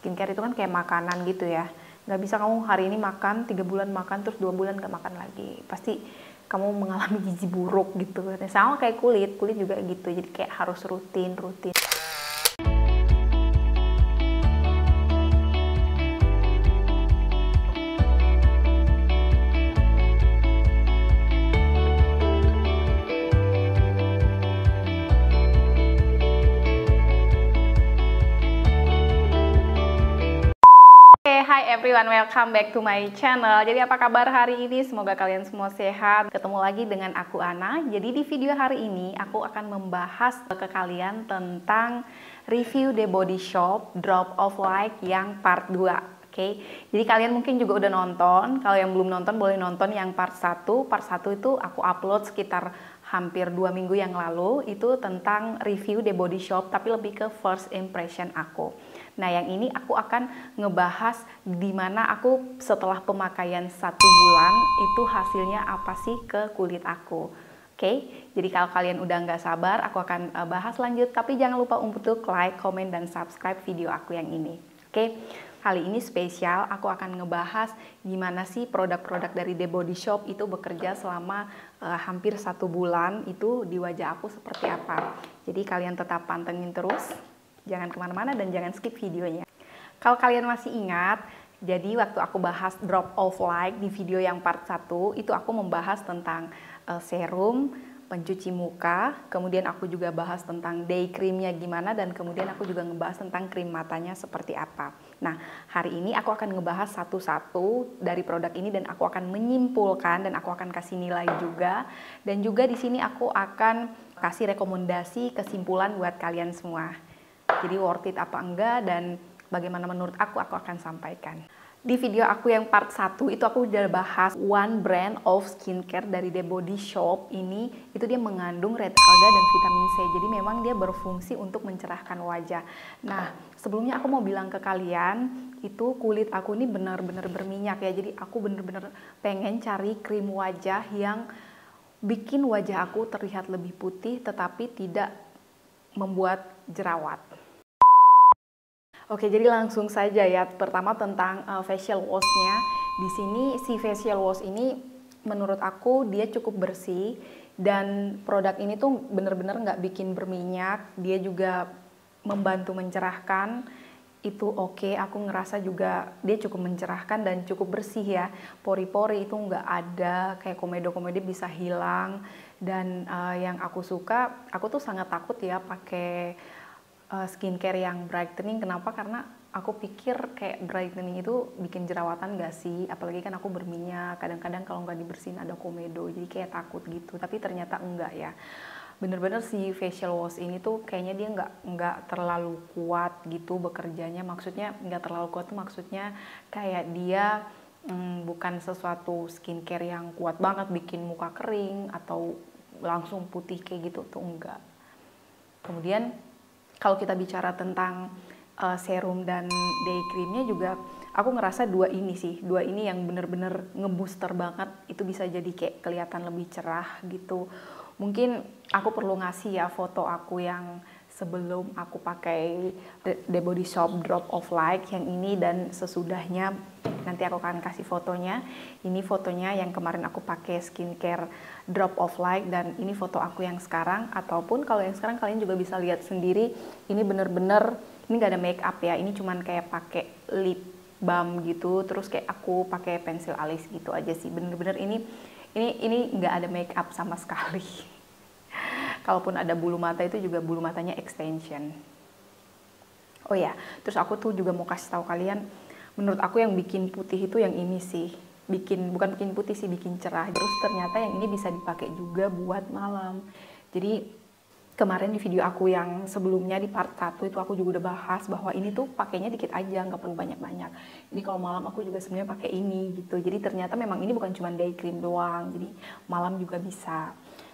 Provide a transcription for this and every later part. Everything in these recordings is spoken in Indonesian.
skincare itu kan kayak makanan gitu ya. Nggak bisa kamu hari ini makan, 3 bulan makan, terus 2 bulan nggak makan lagi. Pasti kamu mengalami gizi buruk gitu. Sama kayak kulit juga gitu. Jadi kayak harus rutin. Hi everyone, welcome back to my channel. Jadi apa kabar hari ini? Semoga kalian semua sehat. Ketemu lagi dengan aku Ana. Jadi di video hari ini aku akan membahas ke kalian tentang review The Body Shop Drop of Like yang part 2. Oke. Jadi kalian mungkin juga udah nonton. Kalau yang belum nonton boleh nonton yang part 1. Part 1 itu aku upload sekitar hampir 2 minggu yang lalu. Itu tentang review The Body Shop tapi lebih ke first impression aku. Nah, yang ini aku akan ngebahas dimana aku setelah pemakaian 1 bulan itu hasilnya apa sih ke kulit aku. Oke, jadi kalau kalian udah nggak sabar, aku akan bahas lanjut. Tapi jangan lupa untuk like, comment, dan subscribe video aku yang ini. Oke, kali ini spesial, aku akan ngebahas gimana sih produk-produk dari The Body Shop itu bekerja selama hampir 1 bulan itu di wajah aku seperti apa. Jadi kalian tetap pantengin terus. Jangan kemana-mana dan jangan skip videonya. Kalau kalian masih ingat, jadi waktu aku bahas Drop of Like di video yang part 1, itu aku membahas tentang serum, pencuci muka, kemudian aku juga bahas tentang day creamnya gimana, dan kemudian aku juga ngebahas tentang krim matanya seperti apa. Nah, hari ini aku akan ngebahas satu-satu dari produk ini dan aku akan menyimpulkan dan aku akan kasih nilai juga. Dan juga di sini aku akan kasih rekomendasi kesimpulan buat kalian semua. Jadi worth it apa enggak dan bagaimana menurut aku akan sampaikan. Di video aku yang part 1 itu aku udah bahas one brand of skincare dari The Body Shop ini. Itu dia mengandung red alga dan vitamin C. Jadi memang dia berfungsi untuk mencerahkan wajah. Nah, sebelumnya aku mau bilang ke kalian, itu kulit aku ini benar-benar berminyak ya. Jadi aku benar-benar pengen cari krim wajah yang bikin wajah aku terlihat lebih putih tetapi tidak membuat jerawat. Oke, jadi langsung saja ya. Pertama tentang facial wash-nya. Di sini si facial wash ini menurut aku dia cukup bersih dan produk ini tuh bener-bener nggak bikin berminyak. Dia juga membantu mencerahkan. Itu oke, aku ngerasa juga dia cukup mencerahkan dan cukup bersih ya. Pori-pori itu nggak ada, kayak komedo-komedo bisa hilang. Dan yang aku suka, aku tuh sangat takut ya pakai skincare yang brightening. Kenapa? Karena aku pikir kayak brightening itu bikin jerawatan gak sih? Apalagi kan aku berminyak, kadang-kadang kalau nggak dibersihin ada komedo, jadi kayak takut gitu. Tapi ternyata enggak ya. Bener-bener si facial wash ini tuh kayaknya dia nggak terlalu kuat gitu bekerjanya. Maksudnya nggak terlalu kuat tuh maksudnya kayak dia bukan sesuatu skincare yang kuat banget bikin muka kering atau langsung putih kayak gitu tuh enggak. Kemudian kalau kita bicara tentang serum dan day creamnya juga aku ngerasa dua ini yang bener-bener ngebooster banget. Itu bisa jadi kayak kelihatan lebih cerah gitu. Mungkin aku perlu ngasih ya foto aku yang sebelum aku pakai The Body Shop Drop of Like yang ini dan sesudahnya. Nanti aku akan kasih fotonya. Ini fotonya yang kemarin aku pakai skincare Drop of Like dan ini foto aku yang sekarang. Ataupun kalau yang sekarang kalian juga bisa lihat sendiri. Ini bener-bener, ini gak ada make up ya. Ini cuman kayak pakai lip balm gitu. Terus kayak aku pakai pensil alis gitu aja sih. Bener-bener ini gak ada make up sama sekali. Kalaupun ada bulu mata itu juga bulu matanya extension. Oh ya, terus aku tuh juga mau kasih tahu kalian, menurut aku yang bikin putih itu yang ini sih. Bukan bikin putih sih, bikin cerah. Terus ternyata yang ini bisa dipakai juga buat malam. Jadi kemarin di video aku yang sebelumnya di part 1 itu aku juga udah bahas bahwa ini tuh pakainya dikit aja, nggak perlu banyak-banyak. Jadi kalau malam aku juga sebenarnya pakai ini gitu. Jadi ternyata memang ini bukan cuma day cream doang. Jadi malam juga bisa.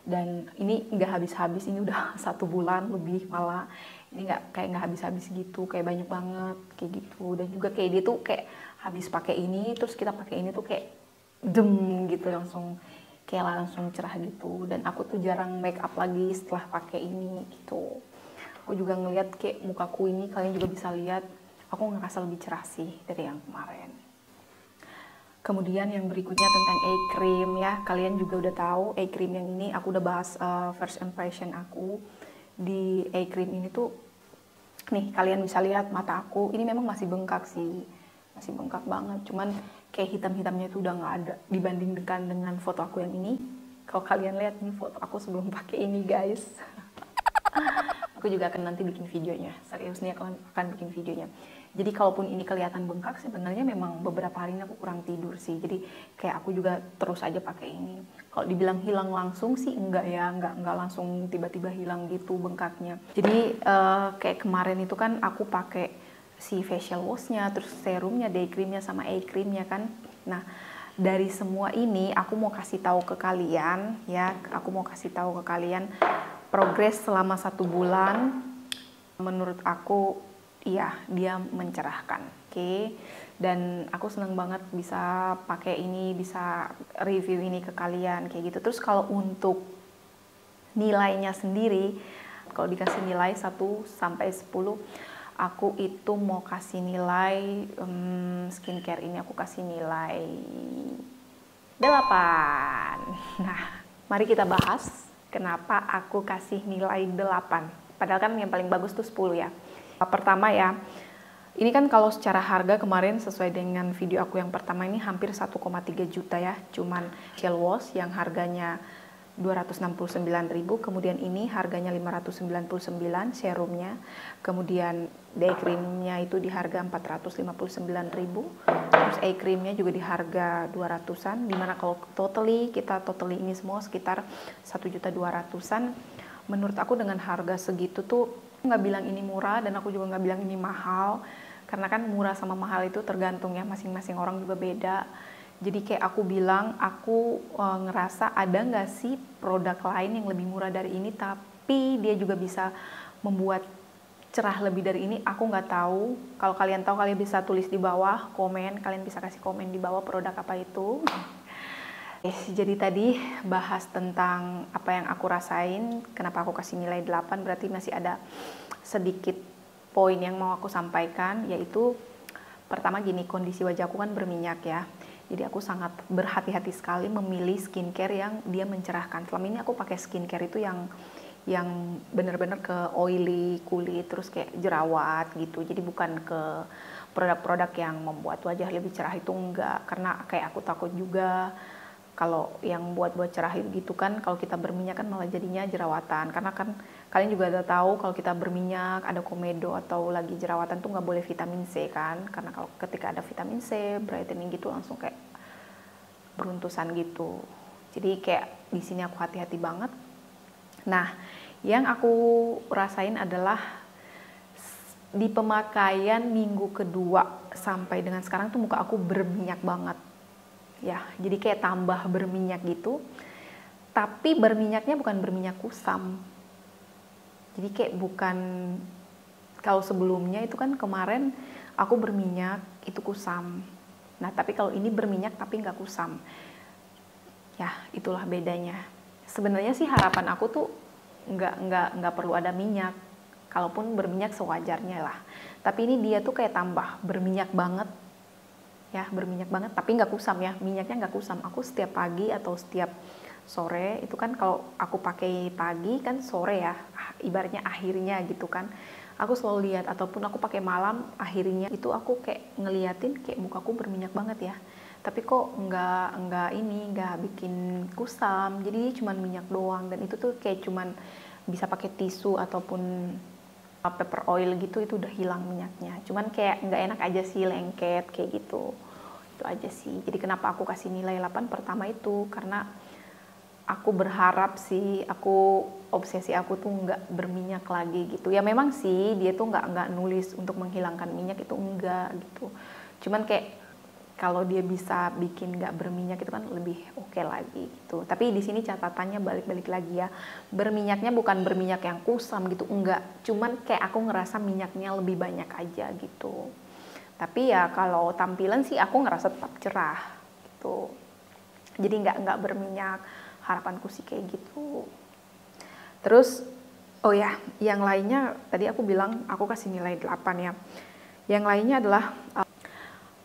Dan ini nggak habis-habis, ini udah 1 bulan lebih malah. Ini nggak habis-habis gitu, kayak banyak banget kayak gitu. Dan juga kayak dia tuh kayak habis pakai ini terus kita pakai ini tuh kayak gitu langsung cerah gitu. Dan aku tuh jarang make up lagi setelah pakai ini gitu. Aku juga ngeliat kayak mukaku ini, kalian juga bisa lihat aku ngerasa lebih cerah sih dari yang kemarin. Kemudian yang berikutnya tentang eye cream ya, kalian juga udah tahu eye cream yang ini aku udah bahas first impression aku di eye cream ini tuh. Nih kalian bisa lihat mata aku ini memang masih bengkak sih, masih bengkak banget, cuman kayak hitam-hitamnya itu udah nggak ada dibandingkan dengan foto aku yang ini. Kalau kalian lihat nih foto aku sebelum pakai ini guys. Aku juga akan nanti bikin videonya, serius nih aku akan bikin videonya. Jadi kalaupun ini kelihatan bengkak, sebenarnya memang beberapa hari ini aku kurang tidur sih. Jadi kayak aku juga terus aja pakai ini. Kalau dibilang hilang langsung sih enggak ya, enggak langsung tiba-tiba hilang gitu bengkaknya. Jadi kayak kemarin itu kan aku pakai si facial washnya, terus serumnya, day creamnya, sama eye creamnya kan. Nah dari semua ini aku mau kasih tahu ke kalian ya, aku mau kasih tahu ke kalian progres selama 1 bulan. Menurut aku iya dia mencerahkan, oke. Dan aku seneng banget bisa pakai ini, bisa review ini ke kalian kayak gitu. Terus kalau untuk nilainya sendiri, kalau dikasih nilai 1 sampai 10, aku itu mau kasih nilai skincare ini aku kasih nilai 8. Nah, mari kita bahas kenapa aku kasih nilai 8. Padahal kan yang paling bagus tuh 10 ya. Pertama ya, ini kan kalau secara harga kemarin sesuai dengan video aku yang pertama ini hampir 1,3 juta ya. Cuman facial wash yang harganya 269.000, kemudian ini harganya 599 serumnya, kemudian day creamnya itu di harga 459.000, terus eye creamnya juga di harga 200-an, dimana kalau kita totally ini semua sekitar 1.200.000-an. Menurut aku dengan harga segitu tuh nggak bilang ini murah dan aku juga nggak bilang ini mahal, karena kan murah sama mahal itu tergantung ya, masing-masing orang juga beda. Jadi kayak aku bilang, aku ngerasa ada nggak sih produk lain yang lebih murah dari ini tapi dia juga bisa membuat cerah lebih dari ini. Aku nggak tahu. Kalau kalian tahu, kalian bisa tulis di bawah komen, kalian bisa kasih komen di bawah produk apa itu. Jadi tadi bahas tentang apa yang aku rasain, kenapa aku kasih nilai 8, berarti masih ada sedikit poin yang mau aku sampaikan, yaitu pertama gini, kondisi wajahku kan berminyak ya. Jadi aku sangat berhati-hati sekali memilih skincare yang dia mencerahkan. Selama ini aku pakai skincare itu yang benar-benar ke oily kulit, terus kayak jerawat gitu. Jadi bukan ke produk-produk yang membuat wajah lebih cerah, itu enggak. Karena kayak aku takut juga kalau yang buat cerah gitu kan, kalau kita berminyak kan malah jadinya jerawatan. Karena kan kalian juga udah tahu kalau kita berminyak, ada komedo atau lagi jerawatan tuh nggak boleh vitamin C kan. Karena kalau ketika ada vitamin C, brightening gitu langsung kayak beruntusan gitu. Jadi kayak di sini aku hati-hati banget. Nah, yang aku rasain adalah di pemakaian minggu kedua sampai dengan sekarang tuh muka aku berminyak banget. Ya, jadi kayak tambah berminyak gitu. Tapi berminyaknya bukan berminyak kusam. Jadi kayak bukan, kalau sebelumnya itu kan kemarin aku berminyak itu kusam. Nah, tapi kalau ini berminyak tapi nggak kusam. Ya, itulah bedanya. Sebenarnya sih harapan aku tuh nggak perlu ada minyak. Kalaupun berminyak sewajarnya lah. Tapi ini dia tuh kayak tambah berminyak banget. Ya, berminyak banget tapi nggak kusam ya, minyaknya nggak kusam. Aku setiap pagi atau setiap sore itu kan, kalau aku pakai pagi kan sore ya, ibaratnya akhirnya gitu kan, aku selalu lihat, ataupun aku pakai malam akhirnya itu aku kayak ngeliatin kayak mukaku berminyak banget ya, tapi kok nggak bikin kusam, jadi cuman minyak doang. Dan itu tuh kayak cuman bisa pakai tisu ataupun paper oil gitu, itu udah hilang minyaknya. Cuman kayak nggak enak aja sih, lengket kayak gitu. Itu aja sih. Jadi kenapa aku kasih nilai 8? Pertama itu karena aku berharap sih, obsesi aku tuh nggak berminyak lagi gitu. Ya memang sih dia tuh nggak nulis untuk menghilangkan minyak, itu enggak gitu. Cuman kayak kalau dia bisa bikin nggak berminyak itu kan lebih oke lagi gitu. Tapi di sini catatannya balik-balik lagi ya, berminyaknya bukan berminyak yang kusam gitu, enggak. Cuman kayak aku ngerasa minyaknya lebih banyak aja gitu. Tapi ya kalau tampilan sih aku ngerasa tetap cerah gitu. Jadi nggak berminyak, harapanku sih kayak gitu. Terus oh ya, yang lainnya tadi aku bilang aku kasih nilai 8 ya. Yang lainnya adalah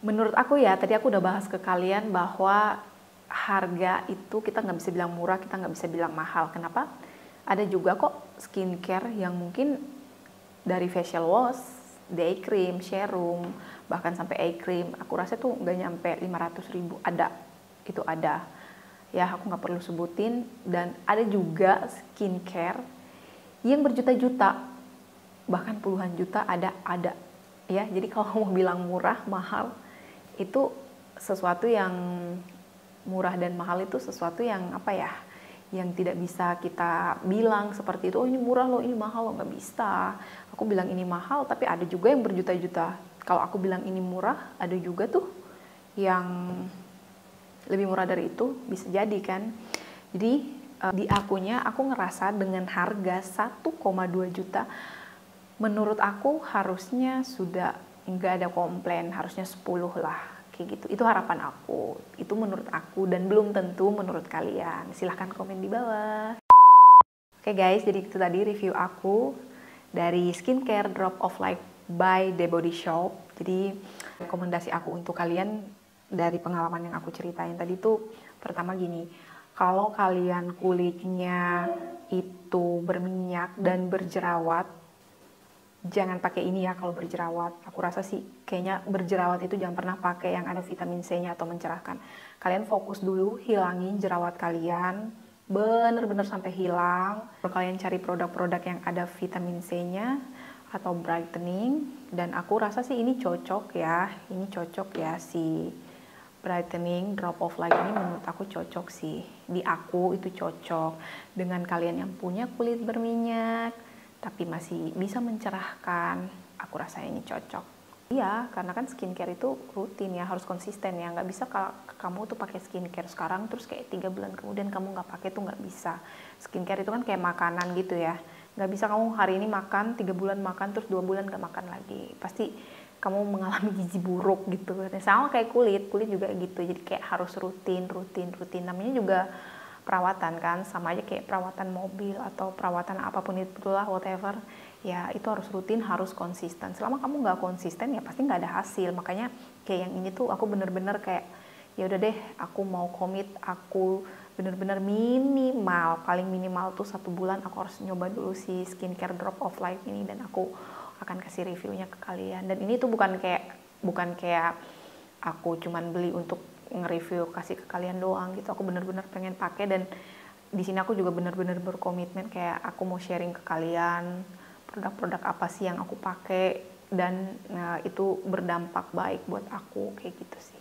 menurut aku ya, tadi aku udah bahas ke kalian bahwa harga itu kita nggak bisa bilang murah, kita nggak bisa bilang mahal. Kenapa? Ada juga kok skincare yang mungkin dari facial wash, day cream, serum, bahkan sampai eye cream, aku rasa tuh nggak nyampe 500.000. Ada, itu ada. Ya aku nggak perlu sebutin. Dan ada juga skincare yang berjuta-juta, bahkan puluhan juta ada. Ya, jadi kalau mau bilang murah, mahal, itu sesuatu yang murah dan mahal itu sesuatu yang apa ya, yang tidak bisa kita bilang seperti itu, oh ini murah loh, ini mahal loh, nggak bisa. Aku bilang ini mahal, tapi ada juga yang berjuta-juta. Kalau aku bilang ini murah, ada juga tuh yang lebih murah dari itu, bisa jadi kan. Jadi di akunya, aku ngerasa dengan harga 1,2 juta, menurut aku harusnya sudah nggak ada komplain, harusnya 10 lah, kayak gitu. Itu harapan aku, itu menurut aku, dan belum tentu menurut kalian. Silahkan komen di bawah. Oke guys, jadi itu tadi review aku dari skincare Drop of Light by The Body Shop. Jadi rekomendasi aku untuk kalian dari pengalaman yang aku ceritain tadi tuh, pertama gini, kalau kalian kulitnya itu berminyak dan berjerawat, jangan pakai ini ya kalau berjerawat. Aku rasa sih kayaknya berjerawat itu jangan pernah pakai yang ada vitamin C-nya atau mencerahkan. Kalian fokus dulu hilangin jerawat kalian, bener-bener sampai hilang. Kalau kalian cari produk-produk yang ada vitamin C-nya atau brightening, dan aku rasa sih ini cocok ya. Ini cocok ya, si brightening Drop of Light ini menurut aku cocok sih. Di aku itu cocok dengan kalian yang punya kulit berminyak tapi masih bisa mencerahkan. Aku rasa ini cocok. Iya, karena kan skincare itu rutin ya, harus konsisten ya. Nggak bisa kalau kamu tuh pakai skincare sekarang terus kayak 3 bulan kemudian kamu nggak pakai, tuh nggak bisa. Skincare itu kan kayak makanan gitu ya. Nggak bisa kamu hari ini makan, 3 bulan makan, terus 2 bulan nggak makan lagi. Pasti kamu mengalami gizi buruk gitu. Sama kayak kulit juga gitu. Jadi kayak harus rutin. Namanya juga perawatan kan, sama aja kayak perawatan mobil atau perawatan apapun itulah, whatever ya, itu harus rutin, harus konsisten. Selama kamu nggak konsisten ya pasti nggak ada hasil. Makanya kayak yang ini tuh aku bener-bener kayak ya udah deh, aku mau komit, aku bener-bener minimal, paling minimal tuh 1 bulan aku harus nyoba dulu si skincare Drop of Light ini, dan aku akan kasih reviewnya ke kalian. Dan ini tuh bukan kayak aku cuman beli untuk nge-review kasih ke kalian doang gitu. Aku bener-bener pengen pakai, dan di sini aku juga bener-bener berkomitmen kayak aku mau sharing ke kalian produk-produk apa sih yang aku pakai, dan itu berdampak baik buat aku, kayak gitu sih.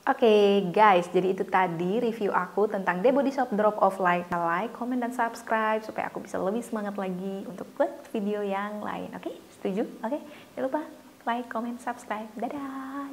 Oke guys, jadi itu tadi review aku tentang The Body Shop Drop of Light. Like, comment, dan subscribe supaya aku bisa lebih semangat lagi untuk buat video yang lain. Oke, setuju? Oke, jangan lupa like, comment, subscribe. Dadah.